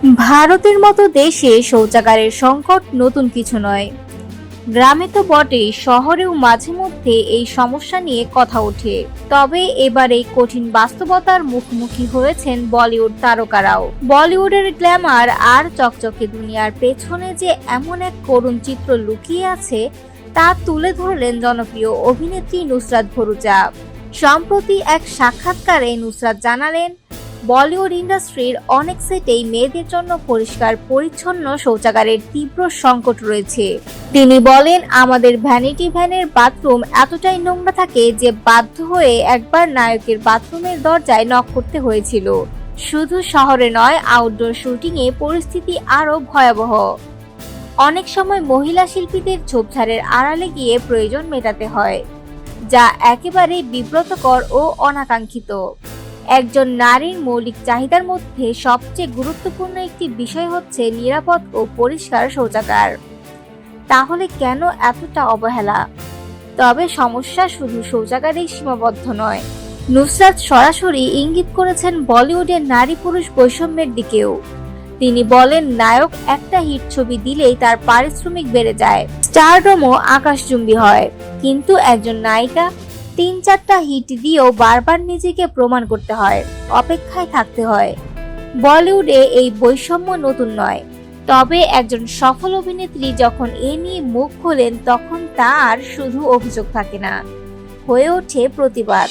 ভারতের মতো দেশে শৌচাগারের সংকট নতুন কিছু নয়। গ্রামে তো বটেই, শহরেও মাঝে মধ্যে এই সমস্যা নিয়ে কথা ওঠে। তবে এবার এই কঠিন বাস্তবতার মুখোমুখি হয়েছেন বলিউড তারকারাও। বলিউডের গ্ল্যামার আর চকচকে দুনিয়ার পেছনে যে এমন এক করুণ চিত্র লুকিয়ে আছে তা তুলে ধরলেন জনপ্রিয় অভিনেত্রী নুসরাত ভরুচা। সম্প্রতি এক সাক্ষাৎকারে নুসরাত জানালেন, বলিউড ইন্ডাস্ট্রির অনেক সেটেই মেয়েদের জন্য পরিষ্কার পরিচ্ছন্ন শৌচাগারের তীব্র সংকট রয়েছে। তিনি বলেন, আমাদের ভ্যানিটি ভ্যানের বাথরুম এতটাই নোংরা থাকে যে বাধ্য হয়ে একবার নায়কের বাথরুমের দরজায় নক করতে হয়েছিল। শুধু শহরে নয়, আউটডোর শুটিংয়ে পরিস্থিতি আরো ভয়াবহ। অনেক সময় মহিলা শিল্পীদের ঝোপঝাড়ের আড়ালে গিয়ে প্রয়োজন মেটাতে হয়, যা একেবারে বিব্রতকর ও অনাকাঙ্ক্ষিত। একজন নারীর মৌলিক চাহিদার মধ্যে সবচেয়ে গুরুত্বপূর্ণ একটি বিষয় হচ্ছে নিরাপদ ও পরিষ্কার শৌচাগার। তাহলে কেন এতটা অবহেলা? তবে সমস্যা শুধু শৌচাগারেই সীমাবদ্ধ নয়। নুসরাত সরাসরি ইঙ্গিত করেছেন বলিউডের নারী পুরুষ বৈষম্যের দিকেও। তিনি বলেন, নায়ক একটা হিট ছবি দিলেই তার পারিশ্রমিক বেড়ে যায়, স্টারডমও আকাশচুম্বী হয়, কিন্তু একজন নায়িকা ৩-৪টা হিট দিয়েও বারবার নিজেকে প্রমাণ করতে হয়, অপেক্ষায় থাকতে হয়। বলিউডে এই বৈষম্য নতুন নয়, তবে একজন সফল অভিনেত্রী যখন এ নিয়ে মুখ খোলেন তখন তার শুধু অভিযোগ থাকে না, হয়ে ওঠে প্রতিবাদ।